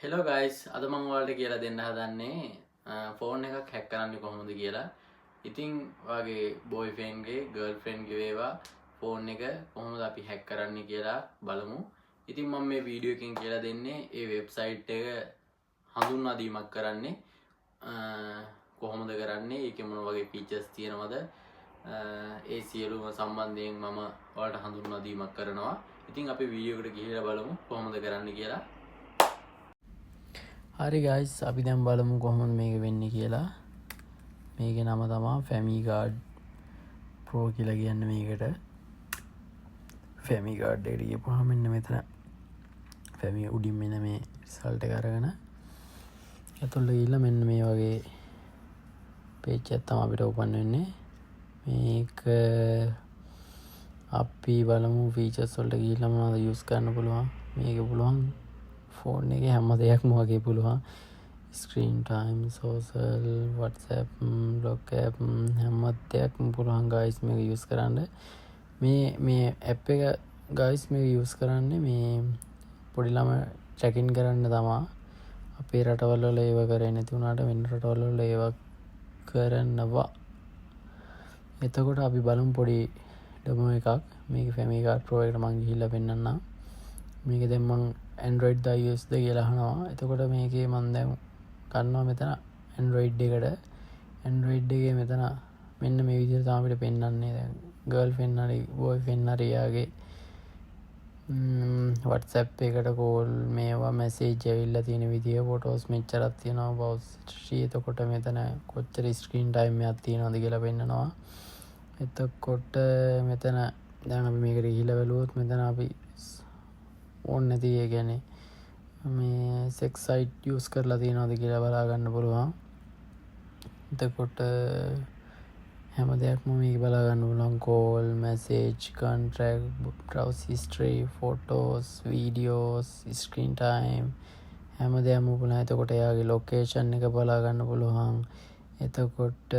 Hello guys අද මම ඔයාලට කියලා දෙන්න හදන්නේ ෆෝන් එකක් හැක් කරන්නේ කොහොමද කියලා. ඉතින් ඔයාගේ බොයිෆ්‍රෙන්ඩ් ගේ ගර්ල්ෆ්‍රෙන්ඩ් ගේ වේවා ෆෝන් එක කොහොමද අපි හැක් කරන්නේ කියලා බලමු. ඉතින් මම මේ වීඩියෝ එකකින් කියලා දෙන්නේ ඒ වෙබ්සයිට් එක හඳුන්වා දීමක් කරන්නේ කොහොමද කරන්නේ, ඒකේ මොන වගේ ෆීචර්ස් තියෙනවද, ඒ සියලුම සම්බන්ධයෙන් මම ඔයාලට හඳුන්වා දීමක් කරනවා. ඉතින් අපි වීඩියෝ එකට ගිහිල්ලා බලමු කොහොමද කරන්නේ කියලා. හරි ගයිස්, අපි දැන් බලමු කොහොමද මේක වෙන්නේ කියලා. මේකේ නම තමයි ෆැමිගාඩ් ප්‍රෝ කියලා කියන්නේ මේකට. ෆැමිගාඩ් එකට ගියපුවාම මෙන්න මෙතන ෆැමි උඩින් මෙන්න මේ රිසල්ට් එක අරගෙන ඇතුළට ගිහිල්ලා මෙන්න මේ වගේ පේජ් එකක් තමයි අපිට ඕපන් වෙන්නේ. මේක අපි බලමු ෆීචර්ස් වලට ගිහිල්ලා මොනවද යූස් කරන්න පුළුවන්. මේක පුළුවන් ෆෝන් එකේ හැම දෙයක්ම වගේ පුළුවන්. Screen time, social, WhatsApp, lock app හැම දෙයක්ම පුළුවන් ගයිස් මේක යූස් කරන්න. මේ ඇප් එක ගයිස් මේක යූස් කරන්නේ මේ පොඩි ළමයි චෙක් ඉන් කරන්න තමයි. අපේ රටවල වල ඒව කරේ නැති වුණාට වෙන රටවල වල ඒව කරනවා. එතකොට අපි බලමු පොඩි ඩෙමෝ එකක්. මේක ෆැමිගාඩ් ප්‍රෝ එකට මම ගිහිල්ලා පෙන්නන්නම්. මේක දැන් මම Android ද iOS ද කියලා අහනවා. එතකොට මේකේ මම දැන් ගන්නවා මෙතන Android එකට. Android එකේ මෙතන මෙන්න මේ විදිහට තමයි අපිට පෙන්වන්නේ. දැන් ගර්ල්ෆ්‍රෙන්ඩ් හරි බොයිෆ්‍රෙන්ඩ් හරි යාගේ WhatsApp එකට කෝල් මේවා මැසේජ් ඇවිල්ලා තියෙන විදිය, ෆොටෝස් මෙච්චරක් තියෙනවා, බවුස් හිස්ටරි. එතකොට මෙතන කොච්චර ස්ක්‍රීන් ටයිම් එකක් තියෙනවද කියලා පෙන්නනවා. එතකොට මෙතන දැන් අපි මේකට ගිහිල්ලා බලුවොත් මෙතන අපි ඕන් නැති ඒ කියන්නේ මේ සෙක්ස් සයිට් යූස් කරලා තියෙනවද කියලා බලා ගන්න පුළුවන්. එතකොට හැම දෙයක්ම මේක බලා ගන්න පුළුවන්. Call, message, contract, browse history, photos, videos, screen time හැම දෙයක්ම පුළුවන්. එතකොට එයාගේ ලොකේෂන් එක බලා ගන්න පුළුවන්. එතකොට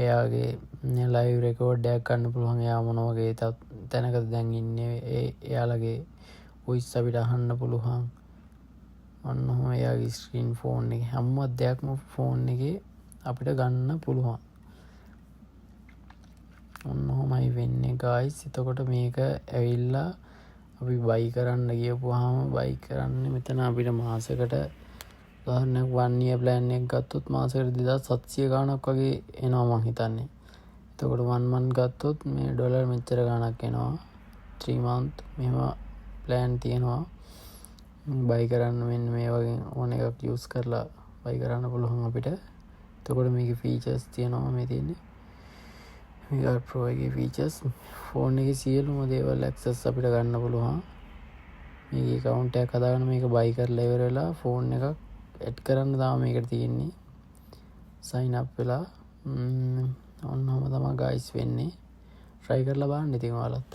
එයාගේ ලයිව් රෙකෝඩ් එකක් ගන්න පුළුවන්. එයා මොන වගේ තැනකද දැන් ඉන්නේ, එයාලගේ වොයිස් අපිට අහන්න පුළුවන්. ඔන්න ඔහොම එයාගේ ස්ක්‍රීන් ෆෝන් එකේ හැම දෙයක්ම ෆෝන් එකේ අපිට ගන්න පුළුවන්. ඔන්න ඔහොමයි වෙන්නේ ගයිස්. එතකොට මේක ඇවිල්ලා අපි බයි කරන්න ගියපුවාම බයි කරන්නේ මෙතන අපිට මාසෙකට උදාහරණයක් 1 year plan එක ගත්තොත් මාසෙකට 2700 ගාණක් වගේ එනවා මං හිතන්නේ. එතකොට 1 month ගත්තොත් මේ ඩොලර් මෙච්චර ගාණක් එනවා. 3 month මෙහෙම plan තියෙනවා. බයි කරන්න මෙන්න මේ වගේ ඕන එකක් යූස් කරලා බයි කරන්න පුළුවන් අපිට. එතකොට මේකේ ෆීචර්ස් තියෙනවා මේ තියෙන්නේ. ෆැමිගාඩ් ප්‍රෝ එකේ ෆීචර්ස් ෆෝන් එකේ සියලුම දේවල් ඇක්සස් අපිට ගන්න පුළුවන්. මේකේ account එකක් හදාගෙන මේක බයි කරලා ඉවර වෙලා ෆෝන් එකක් ඇඩ් කරන්න තමයි මේකට තියෙන්නේ. sign up වෙලා ඔන්නම තමයි guys වෙන්නේ. try කරලා බලන්න ඉතින් ඔයාලත්.